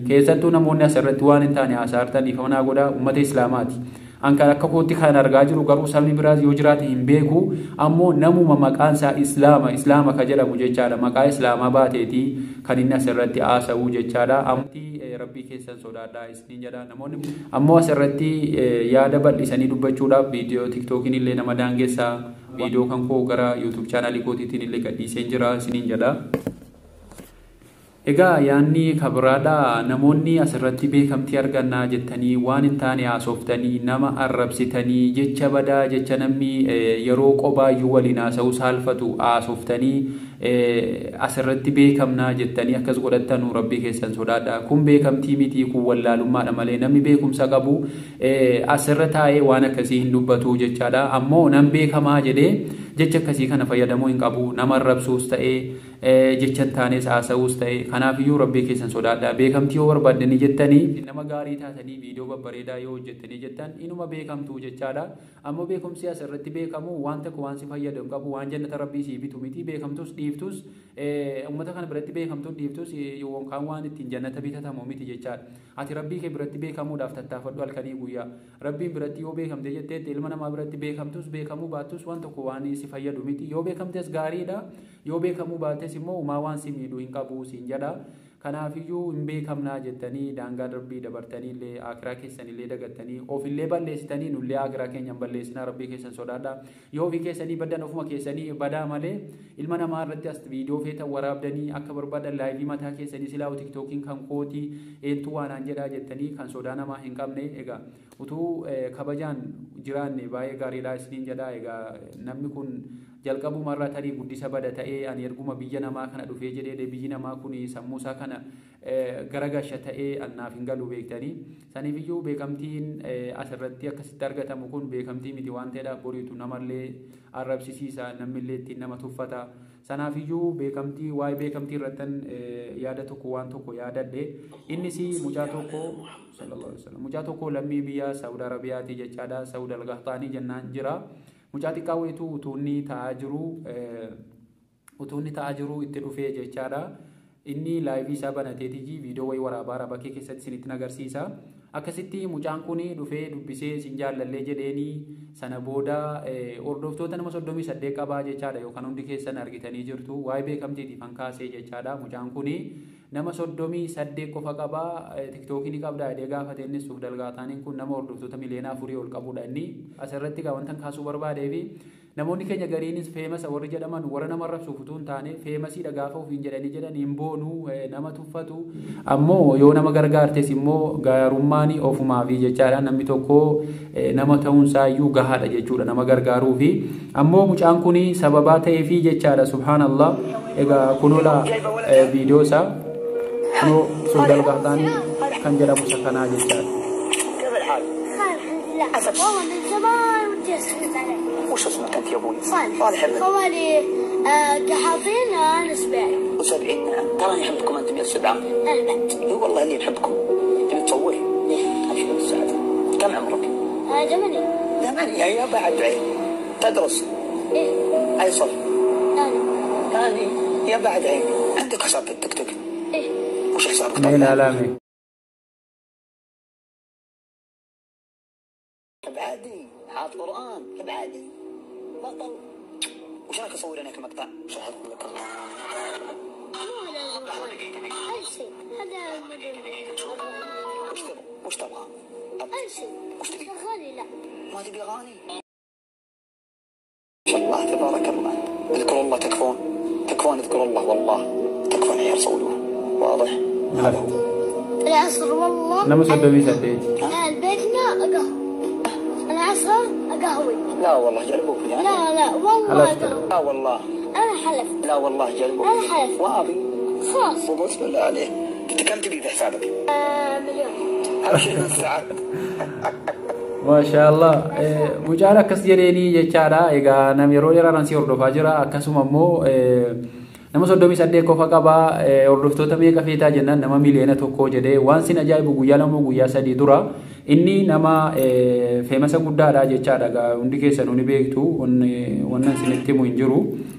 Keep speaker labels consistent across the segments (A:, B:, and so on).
A: keessattuu namoonni asirratti waan hin taane haasa'artanii famanaa godhaa uummata islaamaati. Ankan akka kootti kan argaa jiru garuu sabni biraas yoo jiraate hin beeku ammoo namuma maqaan isaa islaama ka jedhamu jechaadha. Maqaa islaamaa baateetii kan inni asirratti haasa'u jechaadha. Amantii rabbii keessan sodaadhaa isiniin jedha. Namoonni ammoo asirratti yaada bal'isanii dubbachuudhaaf viidiyoo tiktookiin illee nama daangessaa viidiyoo kan koo gara yuutuub chaanaalii kootiitiin illee gadhiiseen jira isiniin jedha. Egaa yaanni kabiraadha namoonni asirratti beekamtii argannaa jettanii waan hin taane haasoftanii nama arrabsitanii jecha badaa jecha namni yeroo qobaayyuu waliin haasa'uu saalfatu haasoftanii asirratti beekamnaa jettanii akkas godhattanuu rabbii keessan sodaadha. Kun beekamtii miti kun wallaalummaadha malee namni beekumsa qabu asirra taa'ee waan akkasii hin dubbatu jechaadha. Ammoo nan beekamaa jedhee jecha akkasii kana fayyadamuu hin qabu. Nama arrabsuus ta'ee jecha hin taanes haasa'uus ta'ee kanaafiyyuu rabbii keessan sodaadha. Beekamtii yoo barbaaddanii jettanii nama gaarii taatanii viidiyoo babbareedaa yoo hojjettanii jettan inuma beekamtuu jechaadha. Ammoo beekumsi asirratti beekamu waan tokko waan si fayyadu hin qabu waan jannata rabbii si bitu miti. Beekamtus dhiiftus uummata kana biratti beekamtuu dhiiftus yookaan waan ittiin jannata bitatamu miti jechaadha. Ati rabbii kee biratti beekamuudhaaf tattaafadhu halkanii guyyaa. Rabbiin biratti yoo beekamte jetteetti ilma namaa biratti beekamtus beekamuu baattus waan tokko waan si fayyadu miti. Yoo beekamtes gaariidha. Yoo beekamuu baates immoo uumaa waan si miidhu hin qabu siin jedha. Kanaafiyyuu hin beekamnaa jettanii daangaa rabbii dabartanii illee akiraa keessan illee dagattanii ofillee balleessitanii nullee akiraa keenyan balleessinaa rabbii keessan sodaadha. Yoo ofii keessanii baddan ofuma keessanii badaa malee ilma namaa irratti as viidiyoo feetan waraabdanii akka barbaadan laayivii mataa keessanii silaa tiktookiin kan kootii eentu waanaan jedhaa jettanii kan sodaa namaa hin qabne egaa utuu kabajaan jiraanne baay'ee gaariidhaa isiniin jedhaa. Egaa namni kun jalqabuma irraa tarii guddisa bada ta'ee ani erguma biyya namaa kana dhufee jedhee biyyi namaa kun sammuusaa kana garagasha ta'ee annaaf hin galu beektanii. Saniifiyyuu beekamtiin asirratti akkasitti argatamu kun beekamtii miti waan ta'eedhaaf boriitu namallee arrabsisiisa namillee ittiin nama tuffata. Sanaafiyyuu beekamtii waa'ee beekamtii irrattan yaada tokko waan tokko yaadadhe innis mucaa tokko lammii biyya Saawud Arabiyaati jechaadha. Saawud al-Qaxaanii jennaan jira. Mucaa xiqqaa wayitu utuunni taa'aa jiru itti dhufee jechaadha. Inni laayivii isaa banateetii viidiyoo wayii waraabaa bakkee keessatti isinitti agarsiisa. Akkasitti mucaan kun dhufee dubbisee sin jaallallee jedheeni sana booda hordoftoota nama 38 qabaa jechaadha. Yookaan hundi keessan argitanii jirtu waa'ee beekamtiitiif kan kaasee jechaadha. Mucaan kun nama 38 qofa qabaa tiktookiin qabda jedhee gaafate innis Saawud al-Qaxaaniin kun nama hordoftoota miliyoona 4 ol qabudha. Inni asirratti wantan kaasuu barbaadeefi namoonni keenya gariinis feemasa warri jedhaman warra nama arrabsuuf utuu hin taane feemasiidha gaafa ofiin jedhanii hin boonu nama tuffatu. Ammoo yoo nama gargaartes immoo gaarummaan ofumaafi jechaadha. Namni tokko nama ta'uunsaa iyyuu gahaadha jechuudha nama gargaaruufi. Ammoo mucaan kun sababaa ta'eefi jechaadha subhaanallah. Egaa kunola viidiyoo isaa kunoo Saawud al-Qaxaanii kan jedhamu isa kanaa jechaadha.
B: وش اسمك انت يا ابوي؟ صالح. خوالي قحاطين انا 70. و70 تراني احبكم انتم يا السبعه. انا بعد. اي والله اني احبكم. تبي تصوري؟ اشوف السعاده. كم عمرك؟ 8. 8 يا بعد عين. تدرس؟ ايه. اي صف؟ ثاني. يا بعد عين. عندك حساب في التيك توك؟ ايه. وش حسابك؟
A: العالمي.
B: بعادي حاط قرآن بعادي بطل. وش رايك اصور انا المقطع؟ شهد لك الله. اي شيء هذا وش تبغى؟ اي شيء وش تبي؟ اغاني لا ما تبي اغاني؟ ما شاء الله تبارك الله. اذكروا الله تكفون اذكروا الله والله تكفون يا رسوله واضح؟ هذا هو العصر والله.
A: نمو سدوي سديت.
B: بيتنا قهوة العصر قهوي. لا والله جلبوك يعني. لا والله
A: حلفت.
B: لا والله انا حلفت. لا والله جلبوك. انا حلفت وابي خلاص بسم الله عليه. انت كم تبي في حسابك؟ مليون. هذا ساعات.
A: ما شاء الله mucaan akkas jedheeni jechaadha. Egaa nam yeroo dheeraan si hordofaa jira. Akkasuma immoo nama 38 qofa qabaa hordoftoota meeqa feetaa jennaan nama miliyoona 1 jedhee waan sin ajaa'ibu guyyaa lama guyyaa 3 dura inni nama feemasa guddaadha jechaadha. Hundi keessan ni beektu wannan sinitti himu hin jiru.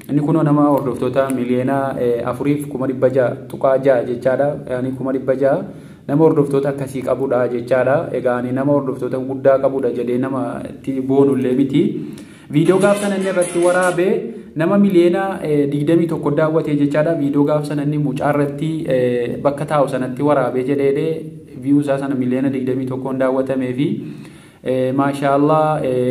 A: Inni kunoo nama hordoftoota miliyoona 4,600 tuqaa 6 jechaadha. Yani 600 nama hordoftoota akkasii qabudha jechaadha. Egaa ani nama hordoftoota guddaa qabudha jedhee nama itti boonullee miti. Viidiyoo gaaf sana inni irratti waraabee nama miliyoona 21 daawwatee jechaadha. Viidiyoo gaaf sana inni mucaa irratti bakka taa'u sanatti waraabee jedhee view isaa sana miliyoona 21 daawwatamee fi maashaallah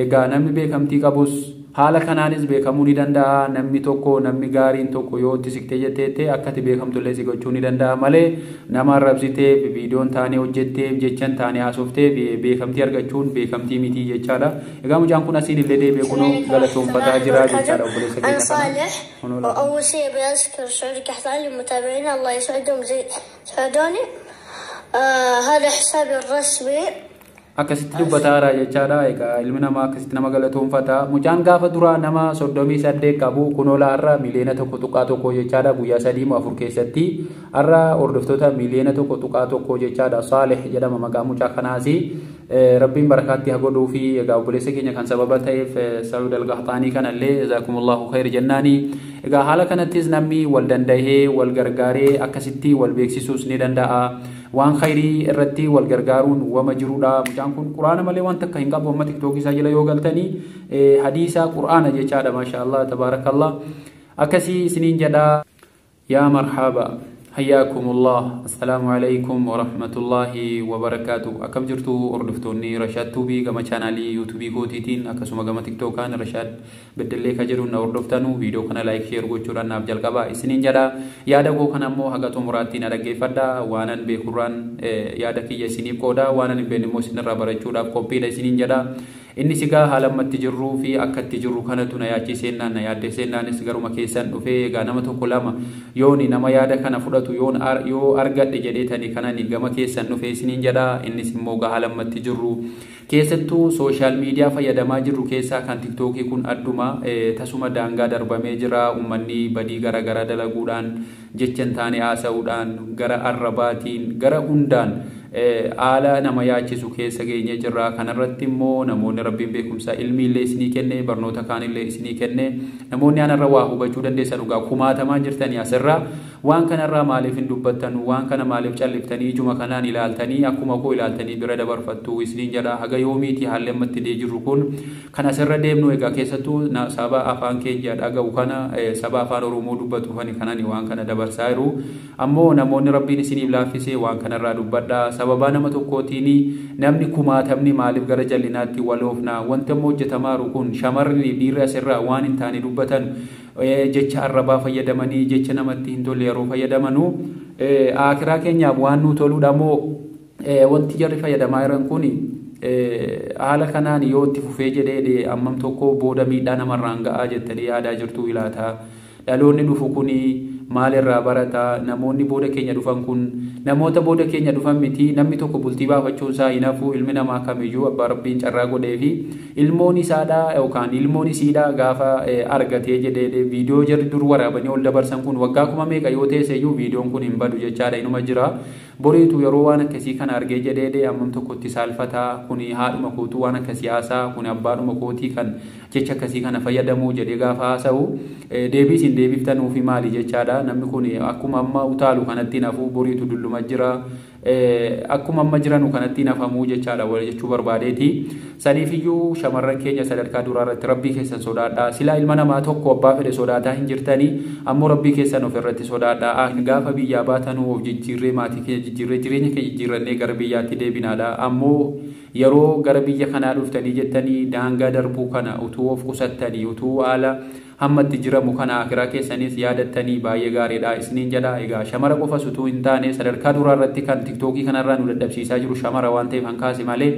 A: egaa namni beekamtii qabus haala kanaanis beekamuu ni danda'a. Namni tokko namni gaariin tokko yoo itti siqtee jetteetti akkati beekamtullee si gochuu ni danda'a malee nama arrabsiteef viidiyoon taanee hojjetteef jechan taanee haasofteef beekamtii argachuun beekamtii miti jechaadha. Egaa mucaan kun asiin illee deebi'ee kunoo galatoonfataa jira jechaadha obboleessa keenya kana.
B: أول شيء بأذكر سعودي كحطاني المتابعين الله يسعدهم زي سعدوني هذا حسابي الرسمي.
A: Akkasitti dubbataara jechaadha. Egaa ilmi namaa akkasitti nama galatoonfata. Mucaan gaafa duraa nama 38 qabu kunoo har'a miliyoona 1.1 jechaadha. Guyyaa 3-4 keessatti har'a hordoftoota miliyoona 1.1 jechaadha. Saalih jedhama maqaa mucaa kanaasi. Rabbiin barakaatti haa godhuu fi egaa obboleessa keenya kan sababa ta'eef Saud al-Qaxaanii kanallee jazakumullahu khair jennaani. Egaa haala kanattis namni wal danda'ee wal gargaaree akkasitti wal beeksisuus ni danda'a. Waan khairii irratti wal gargaaruun wama jirudha. Mucaan kun quraana malee waan takka hin qabu. Amma tiktookii isaa jala yoo galtanii hadiisa quraana jechaadha. Maashaallah tabaarakallah. Akkasii isiniin jedha. Yaa marhaba. Hayyakumullah. Assalaamu alaykum wa rahmatullahi wa barakaatu. Akkam jirtu hordoftoonni Rashaad Tuubii gama chaanaalii yuutuubii kootiitiin akkasuma gama tiktookaan Rashaad Beddellee ka jedhuun na hordoftanu viidiyoo kana laayik sheer gochuudhaan naaf jalqabaa isiniin jedha. Yaada koo kana immoo haga xumuraatti na dhaggeeffadha. Waanan beekurraan yaada kiyya isiniif qooda. Waanan hin beekne immoo isinirraa barachuudhaaf qophiidha isiniin jedha. Inni sigaa haalamatti jirruu fi akkatti jirru kanatu na yaachiseenaan na yaaddeseenaanis garuma keessan dhufee egaa nama tokko lama yooni nama yaada kana fudhatu yoo argadhe jedheetani kanani gama keessan dhufee isiniin jedha. Innis immoo haalamatti jirru keessattuu sooshaal miidiyaa fayyadamaa jirru keessaa kan tiktookii kun adduma tasuma daangaa darbamee jira. Uummanni badii garaagaraa dalaguudhaan jechan taane haasa'uudhaan gara arrabaatiin gara hundaan haala nama yaachisu keessa geenye jirra. Kanarratti immoo namoonni rabbiin beekumsa ilmi illee isinii kenne barnoota kaanillee isinii kenne namoonni anarra waa hubachuu dandeessan dhugaa kumaatamaa jirtanii asirraa waan kanarraa maaliif hin dubbattan waan kana maaliif calliftanii ijuma kanaan ilaaltanii akkuma koo ilaaltanii bira dabarfattu isiniin jedha. Haga yoomiiti haalli ammatti jirru kun kan asirra deemnu egaa keessattuu saba afaan keenya dhaga'u kana saba afaan Oromoo dubbatu kanani waan kana dabarsaa jiru. Ammoo namoonni rabbiin isiniif laaffisee waan kanarraa dubbadha. Sababa nama tokkootiin namni kumaatamni maaliif gara jallinaatti waloofna wanta hojjetamaa jiru kun shamarri dhiirri asirraa waan hin taane dubbatan jecha arrabaa fayyadamanii jecha namatti hin tolle yeroo fayyadamanu akiraa keenyaaf waan nu toluudha. Ammoo wanti jarri fayyadamaa jiran kun haala kanaan yoo itti fufee jedhee ammam tokko booda miidhaa namarraan ga'aa jettanii yaadaa jirtu ilaata. Dhaloonni dhufu kuni maalirraa barata. Namoonni booda keenya dhufan kun namoota booda keenya dhufan miti. Namni tokko bultii baafachuun isaa hin hafu. Ilmi namaa kamiyyuu abbaa rabbiin carraa godhee fi ilmoon isaadha yookaan ilmoon isiidha gaafa argatee jedhee viidiyoo jarri dur waraabanii ol dabarsan kun waggaa kuma meeqa yoo teesseyyuu viidiyoon kun hin badu jechaadha. Inuma jira boriitu yeroo waan akkasii kana argee jedhee ammam tokkotti saalfataa kun haadhuma kootuu waan akkasii haasaa kun abbaadhuma kootii kan jecha akkasii kana fayyadamuu jedhee gaafa haasa'u deebiis hin deebiftanuufi maali jechaadha. Namni kun akkuma amma utaalu kanatti nafuu boriitu dulluma jira. Akkuma amma jiranu kanatti nafamuu jechaadha wal jechuu barbaadeeti. Saniifiyyuu shamarran keenya sadarkaa duraa irratti rabbii keessan sodaadha. Silaa ilma namaa tokko abbaa fedhe sodaataa hin jirtanii ammoo rabbii keessan of irratti sodaadha. Gaafa biyyaa baatanuu of jijjiirree maatii keenya jijjiirree jireenya keenya jijjiirrannee gara biyyaatti deebinaadha. Ammoo yeroo gara biyya kanaa dhuftanii jettanii daangaa darbuu kana utuu of qusattanii utuu haala hammatti jiramu kana akiraa keessanis yaadattanii baay'ee gaariidha isiniin jedha. Egaa shamara qofas utuu hin taane sadarkaa duraa irratti kan tiktookii kanarraa nu dadhabsiisaa jiru shamara waan ta'eef hankaase malee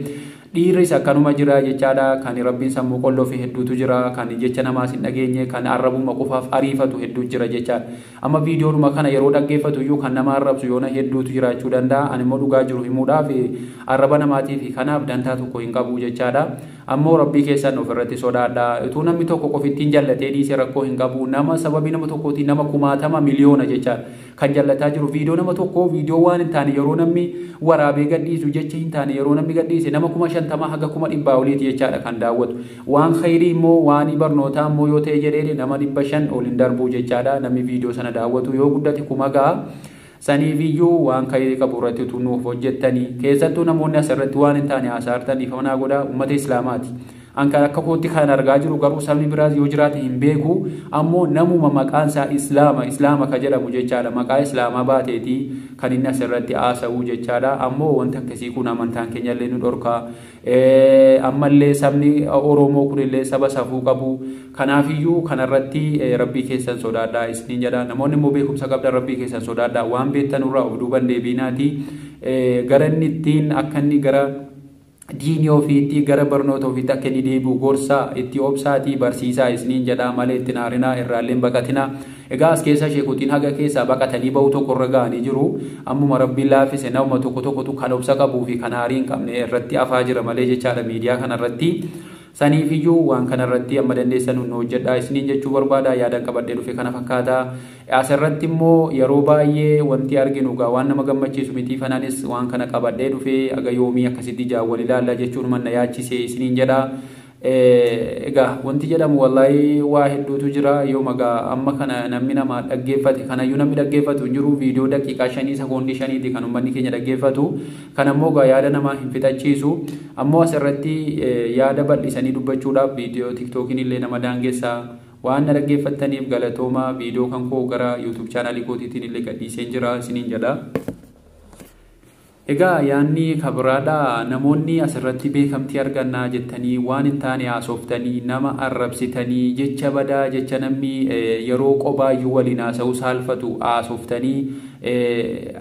A: dhiirris akkanuma jira jechaadha. Kan rabbiin sammuu qolloo fi hedduutu jira. Kan jecha namaas hin dhageenye kan arrabuma qofaaf ariifatu hedduu jira jechaadha. Amma viidiyoonuma kana yeroo dhaggeeffatu iyyuu kan nama arrabsu yoona hedduutu jiraachuu danda'a. Ani immoo dhugaa jiru himuudhaaf arraba namaatiif kanaaf dantaa tokko hin qabu jechaadha. Ammoo rabbii keessan of irratti sodaadha. Utuu namni tokko qofittiin jallatee dhiisee rakkoo hin qabu. Nama sababii nama tokkootiin nama kumaatama miliyoona jechaadha kan jallataa jiru. Viidiyoo nama tokkoo viidiyoo waan hin taane yeroo namni waraabee gadhiisu jecha hin taane yeroo namni gadhiise nama 50 haga 100 oliiti jechaadha kan daawwatu. Waan khayrii immoo waan barnootaa immoo yoo ta'e jedhee nama 500 ol hin darbu jechaadha. Namni viidiyoo sana daawwatu yoo guddate 1000 ga'a. saniifiyyuu waan ka'ee qaburratti tunuuf hojjettanii keessattuu namoonni asirratti waan hin taane haasa'artaniif manaa godhaa ummata islaamaati. Anka akka kootti kan argaa jiru garuu sabni biraas yoo jiraate hin beeku ammoo namuma maqaan isaa islaama ka jedhamu jechaadha. Maqaa islaamaa baateetii kan inni asirratti haasa'u jechaadha. Ammoo wanta akkasii kun amantaan keenyallee nu dhorkaa. Ammallee sabni Oromoo kunillee saba safuu qabu. Kanaafiyyuu kanarratti rabbii keessan sodaadhaa isiniin jedha. Namoonni immoo beekumsa qabdan rabbii keessan sodaadhaa waan beektanurraa of duuban deebiinaati. Gara inni ittiin akka inni gara diinii ofiitti gara barnoota ofiitti akka inni deebi'u gorsaa itti obsaatii barsiisaa isiniin jedha malee itti naarinaa irraallee baqatinaa. Egaa as keessa sheekuutiin haga keessaa baqatanii ba'uu tokko irra ga'anii jiru. Ammuma rabbiin laaffise nama tokko tokkotu kan obsa qabuu fi kan aarii hin qabne irratti afaa jira malee jechaadha miidiyaa kanarratti. Saniifiyyuu waan kanarratti amma dandeessan nu hojjedhaa isiniin jechuu barbaada yaadan qabadhee dhufe kana fakkaata. Asirratti immoo yeroo baay'ee wanti arginu gaa waan nama gammachiisu miti fanaanis waan kana qabadhee dhufe aga yoomii akkasitti jaawwal ilaalla jechuun manna yaachise isiniin jedha. Egaa wanti jedhamu wallahi waa hedduutu jira yooma gaa amma kana namni nama dhaggeeffate kanayyuu namni dhaggeeffatu hin jiru viidiyoo daqiiqaa 5 sekoondii 5 kan uummanni keenya dhaggeeffatu kanammoo gaa yaada namaa hin fixachiisu ammoo asirratti yaada bal'isanii dubbachuudhaaf viidiyoo tiktookiin illee nama daangessaa waan na dhaggeeffattaniif galatooma viidiyoo kan koo gara YouTube chaanalii kootiitiin illee gadhiiseen jira isiniin jedha. Egaa yaanni kabiraadha namoonni asirratti beekamtii argannaa jettanii waan hin taane haasoftanii nama arrabsitanii jecha badaa jecha namni yeroo qobaayyuu waliin haasa'uu saalfatu haasoftanii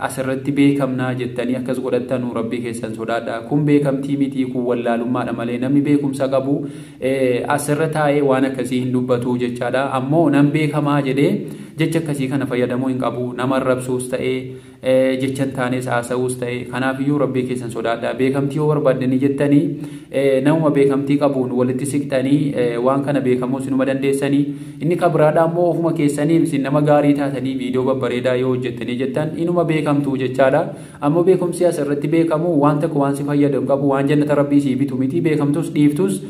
A: asirratti beekamnaa jettanii akkas godhattanuu rabbii keessan sodaadha. Kun beekamtii miti kun wallaalummaadha malee namni beekumsa qabu asirra taa'ee waan akkasii hin dubbatu jechaadha. Ammoo nam beekamaa jedhee jecha akkasii kana fayyadamuu hin qabu nama arrabsuus ta'ee jecha hin taanes haasa'uus ta'ee kanaafiyyuu rabbii keessan sodaadha. Beekamtii yoo barbaaddanii jettanii namuma beekamtii qabuun walitti siqtanii waan kana beekamuus inuma dandeessanii inni kabiraadha ammoo ofuma keessaniif isin nama gaarii taatanii viidiyoo babbareedaa yoo hojjettanii jettan inuma beekamtuu jechaadha. Ammoo beekumsi asirratti beekamu waan tokko waan si fayyadu qabu waan jannata rabbii si bitu miti beekamtus dhiiftus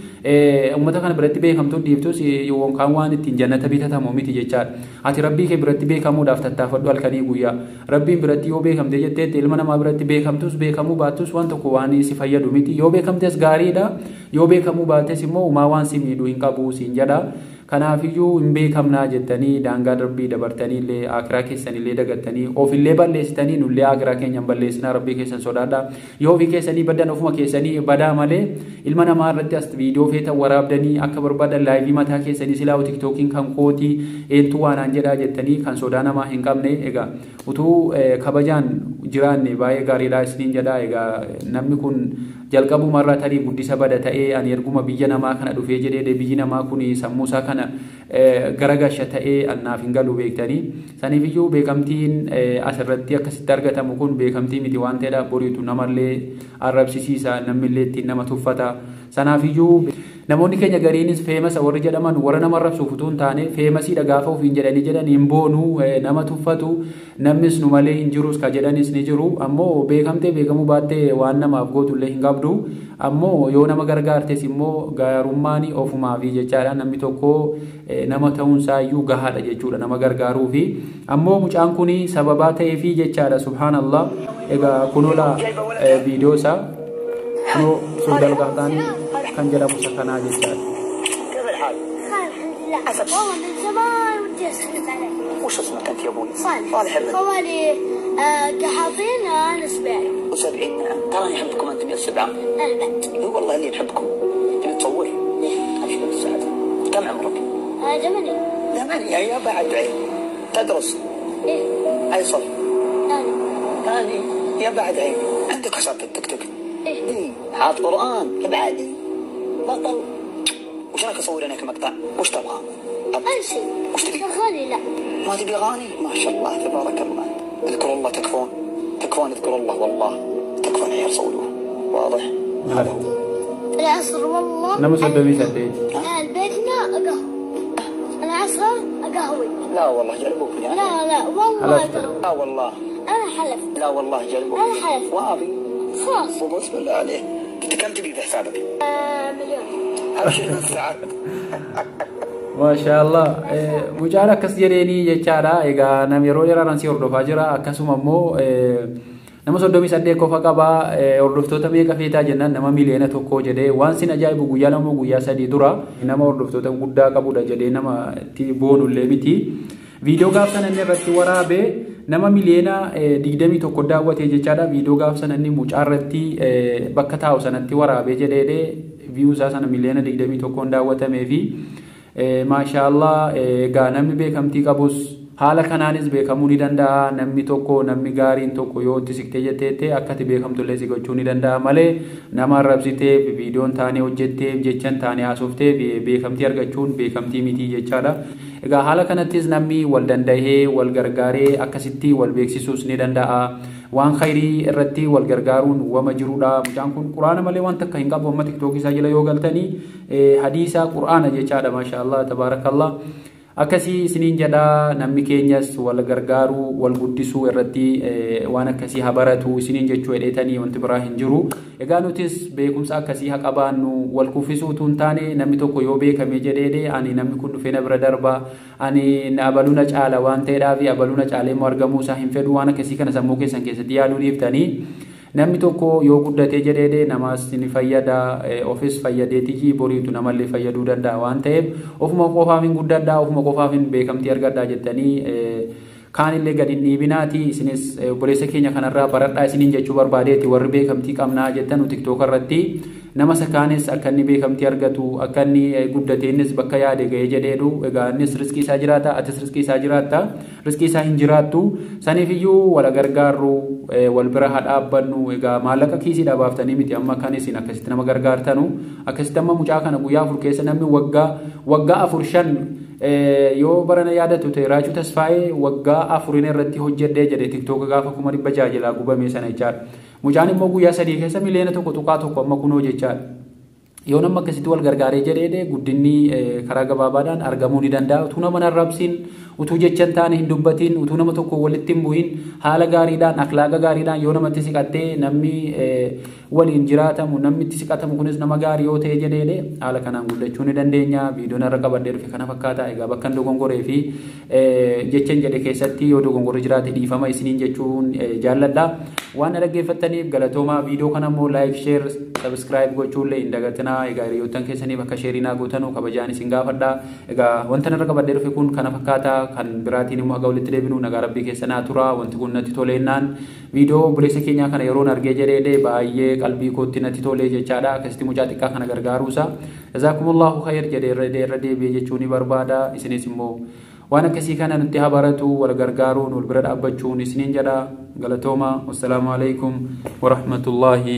A: uummata kana biratti beekamtuun dhiiftus yookaan waan ittiin jannata bitatamu miti jechaadha. Ati rabbii kee biratti beekamuudhaaf tattaafadhu halkanii guyyaa rabbiin biratti yoo beekamte jetteetti ilma namaa biratti beekamtus beekamuu baattus waan tokko waan si fayyadu miti yoo beekamtes gaariidha yoo beekamuu baates immoo uumaa waan si miidhu hin qabu siin jedha. Kanaafiyyuu hin beekamnaa jettanii daangaa rabbii dabartanii illee akiraa keessan illee dagattanii ofillee balleessitanii nullee akiraa keenyan balleessinaa rabbii keessan sodaadha. Yoo ofii keessanii baddan ofuma keessanii badaa malee ilma namaa irratti as viidiyoo feetan waraabdanii akka barbaadan laayivii mataa keessanii silaa tiktookiin kan kootii eentu waanaan jedhaa jettanii kan sodaa namaa hin qabne egaa utuu kabajaan jiraanne baay'ee gaariidhaa isiniin jedhaa. Egaa namni kun jalqabumarraa tarii guddisa bada ta'ee ani erguma biyya namaa kana dhufee jedhee biyyi namaa kun sammuusaa kana garagasha ta'ee annaaf hin galu beektanii. Saniifiyyuu beekamtiin asirratti akkasitti argatamu kun beekamtii miti waan ta'eedhaaf boriitu namallee arrabsisiisa namillee ittiin nama tuffata. Sanaafiyyuu namoonni keenya gariinis feemasa warri jedhaman warra nama arrabsuuf utuu hin taane feemasiidha gaafa ofiin jedhanii jedhan hin boonuu nama tuffatu namnis nu malee hin jirus ka jedhanis ni jiru. Ammoo beekamtee beekamuu baattee waan namaaf gootullee hin qabdu. Ammoo yoo nama gargaartes immoo gaarummaan ofumaafi jechaadha. Namni tokko nama ta'uunsaa iyyuu gahaadha jechuudha nama gargaaruufi. Ammoo mucaan kun sababaa ta'eefi jechaadha subhaanallah. Egaa kunola viidiyoo isaa kunoo suudal gaataanii kan jedhamu sakanaa jechaadha.
B: والله من زمان ودي اسلم عليك.
C: وش اسمك انت يا ابوي؟
B: صالح. خوالي قحاطين انا سباعي.
C: و70 تراني احبكم انتم يا السبعه.
B: البت.
C: اي والله اني احبكم. تبي تصور؟
B: ليه؟
C: ابشر بالسعاده. كم عمرك؟
B: 8.
C: 8 يا بعد عين. تدرس؟
B: ايه.
C: اي صف؟
B: ثاني.
C: يا بعد عين. عندك حساب في التيك توك؟
B: ايه.
C: حاط قران بعدي. بطل. وش رايك اصور انا مقطع؟ وش تبغى؟
B: اي شيء.
C: وش تبي؟
B: اغاني لا.
C: ما تبي اغاني؟ ما شاء الله تبارك الله. اذكروا الله تكفون. تكفون اذكروا الله والله. تكفون عيال صولوه. واضح؟ هذا هو.
B: العصر والله.
A: Nama soddonii saddeet.
B: بيتنا قهوة. العصر قهوي.
C: لا والله جربوك يعني.
B: لا والله
A: حلفت.
B: قهوة.
C: لا والله.
B: انا حلفت.
C: لا والله جربوك.
B: انا حلفت.
C: وابي.
B: خلاص.
C: وبسم الله عليه. انت كم تبي في حسابك؟
B: 1,000,000.
C: ابشر بالسعاده.
A: Maashaallah mucaan akkas jedheeni jechaadha. Egaa nam yeroo dheeraan si hordofaa jira. Akkasuma immoo nama 38 qofa qaba. Hordoftoota meeqa feetaa jennaan nama miliyoona 1 jedhee waan sin ajaa'ibu guyyaa lama guyyaa 3 dura nama hordoftoota guddaa qabudha jedhee nama itti boonullee miti. Viidiyoo gaaf sana inni irratti waraabee nama miliyoona 21 daawwatee jechaadha. Viidiyoo gaaf sana inni mucaa irratti bakka taa'u sanatti waraabee jedhee view isaa sana miliyoona 21 daawwatamee fi maashaallah egaa namni beekamtii qabus haala kanaanis beekamuu ni danda'a. Namni tokko namni gaariin tokko yoo itti siqtee jetteetti akkati beekamtullee si gochuu ni danda'a malee nama arrabsiteef viidiyoon taanee hojjetteef jechan taanee haasofteef beekamtii argachuun beekamtii miti jechaadha. Egaa haala kanattis namni wal danda'ee wal gargaaree akkasitti wal beeksisuus ni danda'a. Waan khayrii irratti wal gargaaruun wama jirudha. Mucaan kun quraana malee waan takka hin qabu. Amma TikTok isaa jala yoo galtanii hadiisa quraana jechaadha. Maashaallah tabarakallah. Akkasii isiniin jedha namni keenyas wal gargaaruu wal guddisuu irratti waan akkasii habaratu isiniin jechuu hedheetanii wanti biraa hin jiru. Egaa nutis beekumsa akkasii haa qabaannu wal kuffisuu utuu hin taane namni tokko yoo beekame jedhee ani namni kun dhufee na bira darba ani abaluu na caala waan ta'eedhaaf abaluu na caalee immoo argamuu isaa hin fedhu waan akkasii kana sammuu keessan keessatti yaaduu dhiiftanii namni tokko yoo guddatee jedhee namaas ni fayyada ofis fayyadeetii boriitu namallee fayyaduu danda'a waan ta'eef ofuma qofaaf hin guddadhaa ofuma qofaaf hin beekamtii argadhaa jettanii kaanillee gadi hin dhiibinaati isinis obboleessa keenya kanarraa baradhaa isiniin jechuu barbaadeeti warri beekamtii qabnaa jettan TikTok irratti nama sakaanis akka inni beekamtii argatu akka inni guddateenis bakka yaade ga'ee jedheedhu egaa innis riskii isaa jiraata atis riskii isaa jiraatta riskii isaa hin jiraattu saniif iyyuu wal gargaarru wal bira haa dhaabbannu egaa maallaqa kiisiidhaa baaftanii miti amma kan isin akkasitti nama gargaartanu akkasitti amma mucaa kana guyyaa 4 keessa namni waggaa 4-5 yoo barana yaadatu ta'e Raajuu Tasfaayee waggaa 4 irratti hojjedhee jedhe TikTok gaafa 600 jaajilaa gubame sana jechaadha. Mucaan immoo guyyaa 3 keessa miliyoona 1.1 amma kunoo jechaadha. Yoo nama akkasitti wal gargaaree jedhee guddinni karaa gabaabaadhaan argamuu ni danda'a. Utuu nama narrabsiin utuu jechan taane hin dubbatiin utuu nama tokko walitti hin bu'in haala gaariidhaan akhlaaqa gaariidhaan yoo namatti siqattee namni waliin jiraatamu namni itti siqatamu kunis nama gaarii yoo ta'e jedhee haala kanaan guddachuu ni dandeenya. Viidiyoon irra qabadhee dhufe kana fakkaata. Egaa bakka dogongoree fi jechan jedhe keessatti yoo dogongoree jiraate dhiifama isiniin jechuun jaalladha. Waan dhaggeeffattaniif galatoomaa. Viidiyoo kana immoo like, share, subscribe gochuullee hin dagatinaa. Egaa hiriyoottan keessaniif akka sheerinaa gootanu kabajaan isin gaafadha. Egaa wanta narra qabadhee dhufe kun kana fakkaata. Kan biraatiin immoo aga walitti deebinu nagaa rabbii keessanaa tura. Wanti kun natti toleennaan viidiyoo obboleessa keenyaa kana yeroon argee jedhee baay'ee qalbii kootti natti tolee jechaadha. Akkasitti mucaa xiqqaa kana gargaaruusa jazaakumullahu khayr jedhee irra deebi'ee jechuun ni barbaada. Isinis immoo waan akkasii kana nutti haa baratu wal gargaaruun wal bira dhaabbachuun isiniin jedha. Galatooma. Wassalaamu alaikum wa rahmatullahi.